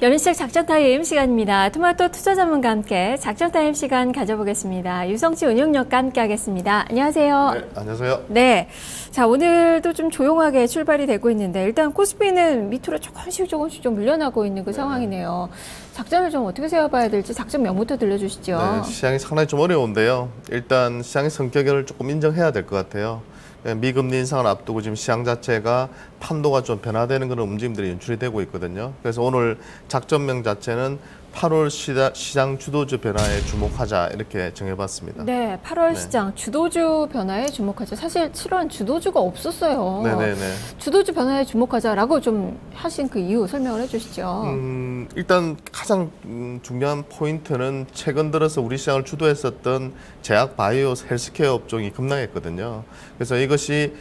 연휴식 작전타임 시간입니다. 토마토 투자 전문가 함께 작전타임 시간 가져보겠습니다. 유성치 은영역과 함께 하겠습니다. 안녕하세요. 네, 안녕하세요. 네. 자, 오늘도 좀 조용하게 출발이 되고 있는데, 일단 코스피는 밑으로 조금씩 좀 물러나고 있는 그 상황이네요. 작전을 좀 어떻게 세워봐야 될지 작전 명부터 들려주시죠. 네, 시장이 상당히 좀 어려운데요. 일단 시장의 성격을 조금 인정해야 될 것 같아요. 미금리 인상을 앞두고 지금 시장 자체가 판도가 좀 변화되는 그런 움직임들이 연출이 되고 있거든요. 그래서 오늘 작전명 자체는 8월 시장 주도주 변화에 주목하자 이렇게 정해봤습니다. 네, 8월 시장 주도주 변화에 주목하자. 사실 7월 주도주가 없었어요. 네네네. 주도주 변화에 주목하자라고 좀 하신 그 이유 설명을 해주시죠. 일단 가장 중요한 포인트는 최근 들어서 우리 시장을 주도했었던 제약 바이오 헬스케어 업종이 급락했거든요. 그래서 이것이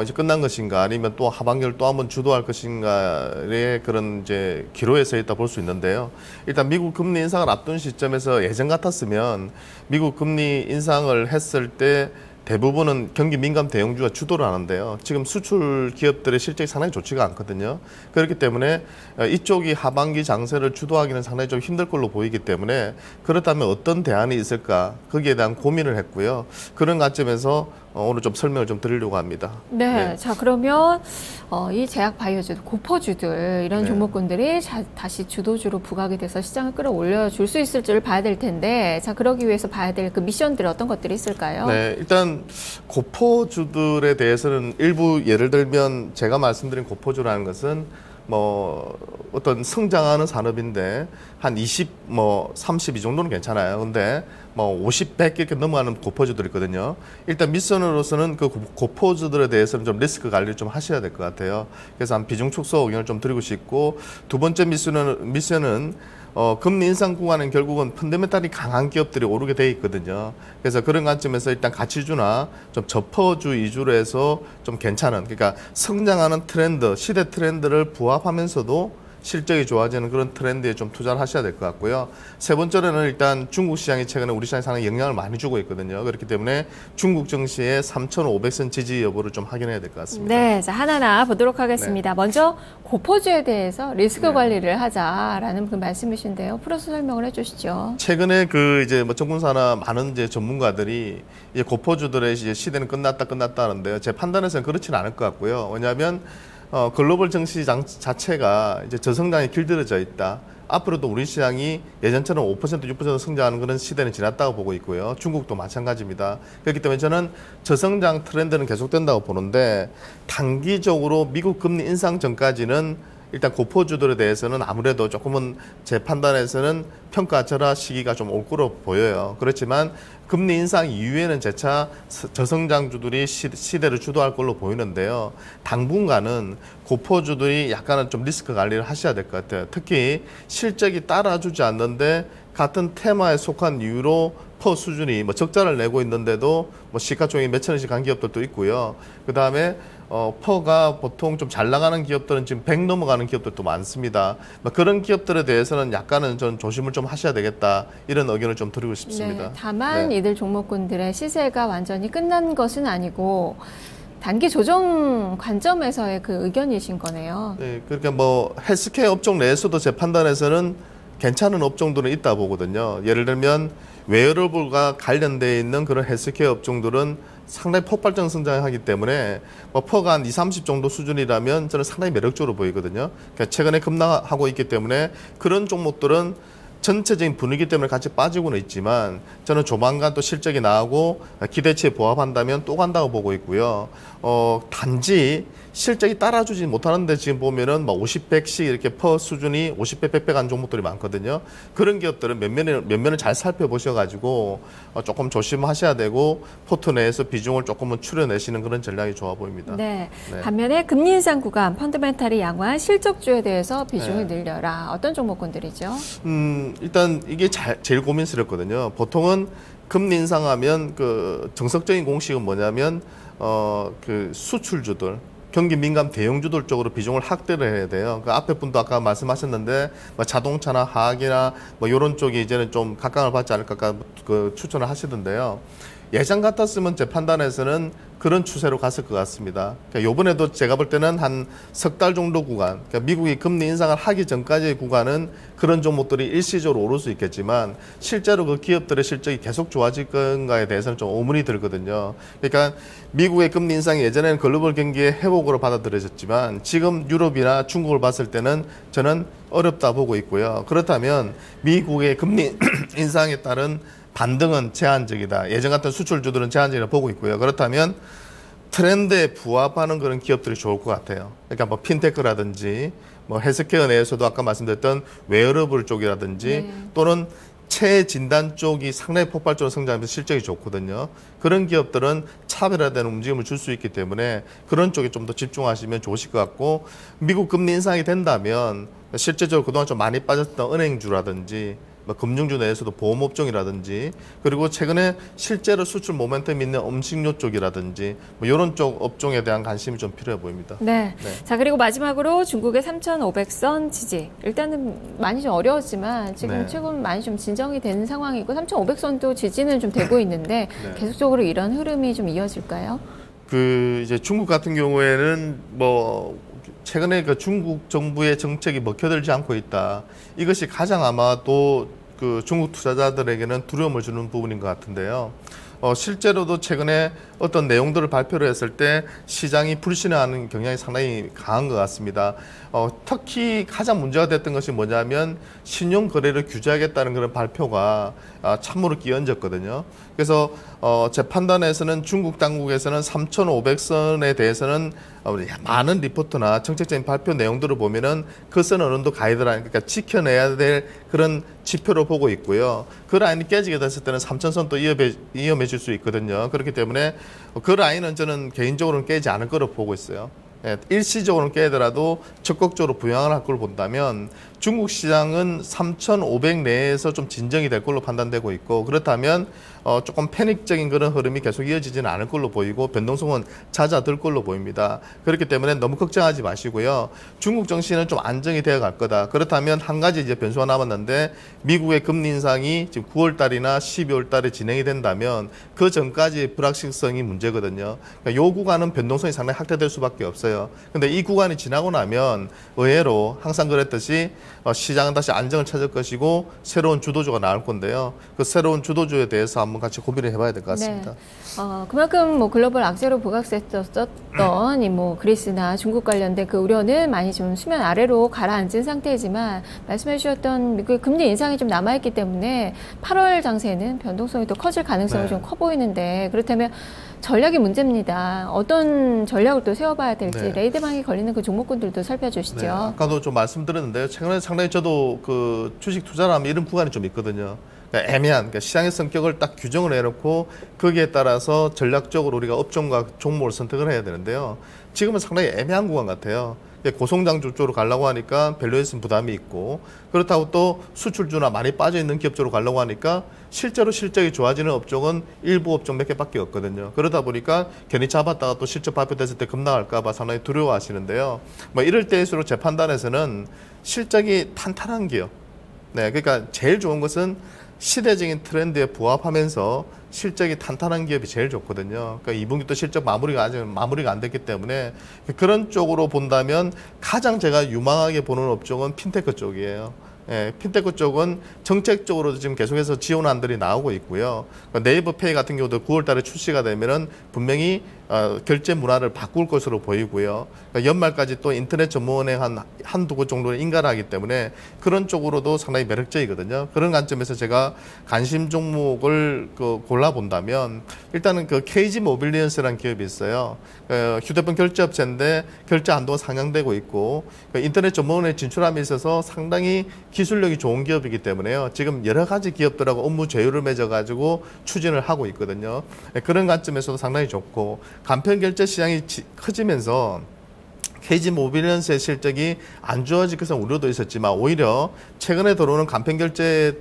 이제 끝난 것인가 아니면 또 하반기를 또 한번 주도할 것인가의 그런 이제 기로에 서 있다 볼 수 있는데요. 일단 미국 금리 인상을 앞둔 시점에서 예전 같았으면 미국 금리 인상을 했을 때 대부분은 경기 민감 대형주가 주도를 하는데요. 지금 수출 기업들의 실적이 상당히 좋지가 않거든요. 그렇기 때문에 이쪽이 하반기 장세를 주도하기는 상당히 좀 힘들 걸로 보이기 때문에 그렇다면 어떤 대안이 있을까 거기에 대한 고민을 했고요. 그런 관점에서 오늘 좀 설명을 좀 드리려고 합니다. 네, 자 그러면 이 제약 바이오주들, 고퍼주들 이런 종목군들이 다시 주도주로 부각이 돼서 시장을 끌어올려 줄 수 있을지를 봐야 될 텐데, 자 그러기 위해서 봐야 될 그 미션들 어떤 것들이 있을까요? 네, 일단 고퍼주들에 대해서는 일부 예를 들면 제가 말씀드린 고퍼주라는 것은 뭐 어떤 성장하는 산업인데 한 20, 30 이 정도는 괜찮아요. 근데 50, 100 이렇게 넘어가는 고퍼주들이 있거든요. 일단 미션으로서는 그 고퍼주들에 대해서는 좀 리스크 관리를 좀 하셔야 될 것 같아요. 그래서 한 비중 축소 의견을 좀 드리고 싶고, 두 번째 미션은 금리 인상 구간은 결국은 펀더멘탈이 강한 기업들이 오르게 돼 있거든요. 그래서 그런 관점에서 일단 가치주나 좀 저퍼주 위주로 해서 좀 괜찮은, 그러니까 성장하는 트렌드, 시대 트렌드를 부합하면서도 실적이 좋아지는 그런 트렌드에 좀 투자를 하셔야 될 것 같고요. 세 번째로는 일단 중국 시장이 최근에 우리 시장에 상당히 영향을 많이 주고 있거든요. 그렇기 때문에 중국 증시의 3,500선 지지 여부를 좀 확인해야 될 것 같습니다. 네, 자 하나하나 보도록 하겠습니다. 네. 먼저 고퍼주에 대해서 리스크 관리를 하자라는 그 말씀이신데요. 풀어서 설명을 해주시죠. 최근에 그 이제 정군사나 많은 이제 전문가들이 이제 고퍼주들의 이제 시대는 끝났다 하는데요. 제 판단에서는 그렇지는 않을 것 같고요. 왜냐하면 글로벌 증시 자체가 이제 저성장에 길들여져 있다. 앞으로도 우리 시장이 예전처럼 5%, 6% 성장하는 그런 시대는 지났다고 보고 있고요. 중국도 마찬가지입니다. 그렇기 때문에 저는 저성장 트렌드는 계속된다고 보는데, 단기적으로 미국 금리 인상 전까지는 일단 고퍼주들에 대해서는 아무래도 조금은 제 판단에서는 평가절하 시기가 좀 올 거로 보여요. 그렇지만 금리 인상 이후에는 재차 저성장주들이 시대를 주도할 걸로 보이는데요. 당분간은 고퍼주들이 약간은 좀 리스크 관리를 하셔야 될 것 같아요. 특히 실적이 따라주지 않는데 같은 테마에 속한 이유로 퍼 수준이 적자를 내고 있는데도 시가총액이 몇 천원씩 간 기업들도 있고요. 그 다음에 퍼가 보통 좀 잘 나가는 기업들은 지금 100 넘어가는 기업들도 많습니다. 그런 기업들에 대해서는 약간은 좀 조심을 좀 하셔야 되겠다, 이런 의견을 좀 드리고 싶습니다. 네, 다만 이들 종목군들의 시세가 완전히 끝난 것은 아니고 단기 조정 관점에서의 그 의견이신 거네요. 네, 그러니까 헬스케어 업종 내에서도 제 판단에서는 괜찮은 업종들은 있다 보거든요. 예를 들면 웨어러블과 관련되어 있는 그런 헬스케어 업종들은 상당히 폭발적 성장하기 때문에 퍼가 한 20, 30 정도 수준이라면 저는 상당히 매력적으로 보이거든요. 그러니까 최근에 급락하고 있기 때문에 그런 종목들은 전체적인 분위기 때문에 같이 빠지고는 있지만 저는 조만간 또 실적이 나오고 기대치에 부합한다면 또 간다고 보고 있고요. 단지 실적이 따라주지 못하는데 지금 보면은 50, 100씩 이렇게 퍼 수준이 50배, 100배 간 종목들이 많거든요. 그런 기업들은 면면을 잘 살펴보셔가지고 조금 조심하셔야 되고, 포트 내에서 비중을 조금은 추려내시는 그런 전략이 좋아 보입니다. 네. 반면에 금리 인상 구간, 펀더멘탈이 양호한 실적주에 대해서 비중을 네. 늘려라. 어떤 종목군들이죠? 일단 이게 제일 고민스럽거든요. 보통은 금리 인상하면 그 정석적인 공식은 뭐냐면 그 수출주들, 경기 민감 대형주들 쪽으로 비중을 확대를 해야 돼요. 그 앞에 분도 아까 말씀하셨는데 자동차나 화학이나 이런 쪽이 이제는 좀 각광을 받지 않을까 그 추천을 하시던데요. 예전 같았으면 제 판단에서는 그런 추세로 갔을 것 같습니다. 그러니까 요번에도 제가 볼 때는 한 석 달 정도 구간, 그러니까 미국이 금리 인상을 하기 전까지의 구간은 그런 종목들이 일시적으로 오를 수 있겠지만 실제로 그 기업들의 실적이 계속 좋아질 건가에 대해서는 좀 의문이 들거든요. 그러니까 미국의 금리 인상이 예전에는 글로벌 경기의 회복으로 받아들여졌지만 지금 유럽이나 중국을 봤을 때는 저는 어렵다 보고 있고요. 그렇다면 미국의 금리 인상에 따른 반등은 제한적이다. 예전 같은 수출주들은 제한적이라 보고 있고요. 그렇다면 트렌드에 부합하는 그런 기업들이 좋을 것 같아요. 그러니까 뭐 핀테크라든지 뭐 헬스케어 내에서도 아까 말씀드렸던 웨어러블 쪽이라든지 네. 또는 체진단 쪽이 상당히 폭발적으로 성장하면서 실적이 좋거든요. 그런 기업들은 차별화되는 움직임을 줄 수 있기 때문에 그런 쪽에 좀 더 집중하시면 좋으실 것 같고, 미국 금리 인상이 된다면 실제적으로 그동안 좀 많이 빠졌던 은행주라든지 뭐 금융주 내에서도 보험업종이라든지 그리고 최근에 실제로 수출 모멘텀 있는 음식료 쪽이라든지 뭐 이런 쪽 업종에 대한 관심이 좀 필요해 보입니다. 네. 네. 자, 그리고 마지막으로 중국의 3,500선 지지. 일단은 많이 좀 어려웠지만 지금 네. 최근 많이 좀 진정이 된 상황이고 3,500선도 지지는 좀 되고 있는데 네. 계속적으로 이런 흐름이 좀 이어질까요? 그 이제 중국 같은 경우에는 뭐 최근에 그 중국 정부의 정책이 먹혀들지 않고 있다. 이것이 가장 아마 또 그 중국 투자자들에게는 두려움을 주는 부분인 것 같은데요. 실제로도 최근에 어떤 내용들을 발표를 했을 때 시장이 불신하는 경향이 상당히 강한 것 같습니다. 특히 가장 문제가 됐던 것이 뭐냐면 신용 거래를 규제하겠다는 그런 발표가 참으로 끼얹었거든요. 그래서 제 판단에서는 중국 당국에서는 3,500선에 대해서는 많은 리포트나 정책적인 발표 내용들을 보면은 그 선은 어느 정도 가이드라인, 그러니까 지켜내야 될 그런 지표로 보고 있고요. 그 라인이 깨지게 됐을 때는 3,000선 또 위험해질 수 있거든요. 그렇기 때문에 그 라인은 저는 개인적으로는 깨지 않을 거로 보고 있어요. 일시적으로는 깨더라도 적극적으로 부양을 할 걸 본다면 중국 시장은 3,500 내에서 좀 진정이 될 걸로 판단되고 있고, 그렇다면 조금 패닉적인 그런 흐름이 계속 이어지지는 않을 걸로 보이고 변동성은 잦아들 걸로 보입니다. 그렇기 때문에 너무 걱정하지 마시고요. 중국 정시는 좀 안정이 되어 갈 거다. 그렇다면 한 가지 이제 변수가 남았는데 미국의 금리 인상이 지금 9월 달이나 12월 달에 진행이 된다면 그 전까지 불확실성이 문제거든요. 그러니까 이 구간은 변동성이 상당히 확대될 수밖에 없어요. 근데 이 구간이 지나고 나면 의외로 항상 그랬듯이 시장은 다시 안정을 찾을 것이고 새로운 주도주가 나올 건데요. 그 새로운 주도주에 대해서 한번 같이 고민을 해봐야 될 것 같습니다. 네. 그만큼 뭐 글로벌 악재로 부각됐었던 이 뭐 그리스나 중국 관련된 그 우려는 많이 좀 수면 아래로 가라앉은 상태이지만 말씀해 주셨던 미국의 금리 인상이 좀 남아있기 때문에 8월 장세는 변동성이 더 커질 가능성이 네. 좀 커 보이는데, 그렇다면 전략이 문제입니다. 어떤 전략을 또 세워봐야 될지 네. 레이드망이 걸리는 그 종목군들도 살펴주시죠. 네, 아까도 좀 말씀드렸는데요. 최근에 상당히 저도 그 주식 투자를 하면 이런 구간이 좀 있거든요. 그러니까 애매한, 그러니까 시장의 성격을 딱 규정을 해놓고 거기에 따라서 전략적으로 우리가 업종과 종목을 선택을 해야 되는데요. 지금은 상당히 애매한 구간 같아요. 고성장주 쪽으로 가려고 하니까 밸류에이션 부담이 있고, 그렇다고 또 수출주나 많이 빠져있는 기업 쪽으로 가려고 하니까 실제로 실적이 좋아지는 업종은 일부 업종 몇 개밖에 없거든요. 그러다 보니까 괜히 잡았다가 또 실적 발표됐을 때 급락할까 봐 상당히 두려워하시는데요. 뭐 이럴 때일수록 제 판단에서는 실적이 탄탄한 기업, 네, 그러니까 제일 좋은 것은 시대적인 트렌드에 부합하면서 실적이 탄탄한 기업이 제일 좋거든요. 그러니까 2분기 또 실적 마무리가 안 됐기 때문에 그런 쪽으로 본다면 가장 제가 유망하게 보는 업종은 핀테크 쪽이에요. 예, 핀테크 쪽은 정책적으로도 지금 계속해서 지원안들이 나오고 있고요. 네이버 페이 같은 경우도 9월 달에 출시가 되면은 분명히 결제 문화를 바꿀 것으로 보이고요. 그러니까 연말까지 또 인터넷 전문은행 한두 곳 정도는 인가하기 때문에 그런 쪽으로도 상당히 매력적이거든요. 그런 관점에서 제가 관심 종목을 골라본다면 일단은 그 KG 모빌리언스라는 기업이 있어요. 휴대폰 결제업체인데 결제 한도가 상향되고 있고 인터넷 전문은행에 진출함에 있어서 상당히 기술력이 좋은 기업이기 때문에요. 지금 여러 가지 기업들하고 업무 제휴를 맺어가지고 추진을 하고 있거든요. 그런 관점에서도 상당히 좋고, 간편 결제 시장이 커지면서 KG 모빌리언스의 실적이 안 좋아질 것은 우려도 있었지만 오히려 최근에 들어오는 간편 결제에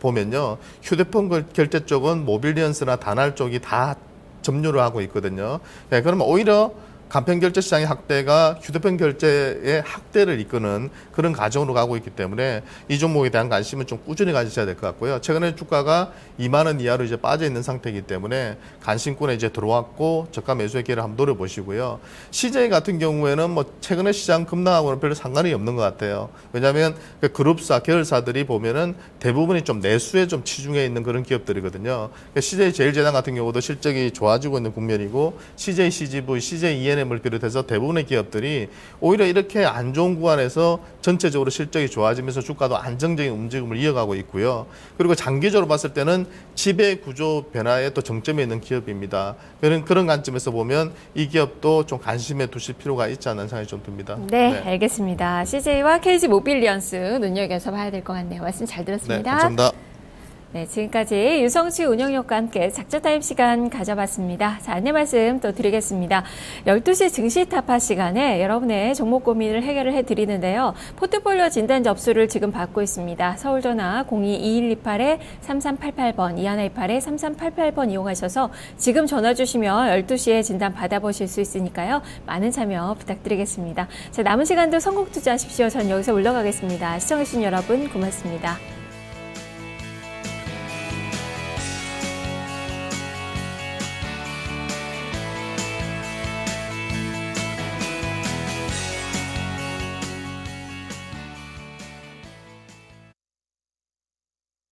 보면요, 휴대폰 결제 쪽은 모빌리언스나 다날 쪽이 다 점유를 하고 있거든요. 네, 그러면 오히려 간편 결제 시장의 확대가 휴대폰 결제의 확대를 이끄는 그런 과정으로 가고 있기 때문에 이 종목에 대한 관심은 좀 꾸준히 가지셔야 될 것 같고요. 최근에 주가가 2만 원 이하로 이제 빠져 있는 상태이기 때문에 관심권에 이제 들어왔고 저가 매수의 기회를 한번 노려보시고요. CJ 같은 경우에는 뭐 최근에 시장 급락하고는 별로 상관이 없는 것 같아요. 왜냐하면 그 그룹사, 계열사들이 보면은 대부분이 좀 내수에 좀 치중해 있는 그런 기업들이거든요. CJ 제일제당 같은 경우도 실적이 좋아지고 있는 국면이고 CJ CGV, CJ ENM을 비롯해서 대부분의 기업들이 오히려 이렇게 안 좋은 구간에서 전체적으로 실적이 좋아지면서 주가도 안정적인 움직임을 이어가고 있고요. 그리고 장기적으로 봤을 때는 지배 구조 변화에 또 정점에 있는 기업입니다. 그런 관점에서 보면 이 기업도 좀 관심에 두실 필요가 있지 않나 생각이 좀 듭니다. 네, 알겠습니다. CJ와 KG 모빌리언스 눈여겨서 봐야 될 것 같네요. 말씀 잘 들었습니다. 네, 감사합니다. 네, 지금까지 유성치 운영력과 함께 작전타임 시간 가져봤습니다. 자, 안내 말씀 또 드리겠습니다. 12시 증시 타파 시간에 여러분의 종목 고민을 해결을 해드리는데요. 포트폴리오 진단 접수를 지금 받고 있습니다. 서울전화 02-2128-3388번, 2128-3388번 이용하셔서 지금 전화 주시면 12시에 진단 받아보실 수 있으니까요. 많은 참여 부탁드리겠습니다. 자, 남은 시간도 성공 투자하십시오. 전 여기서 물러가겠습니다. 시청해주신 여러분 고맙습니다.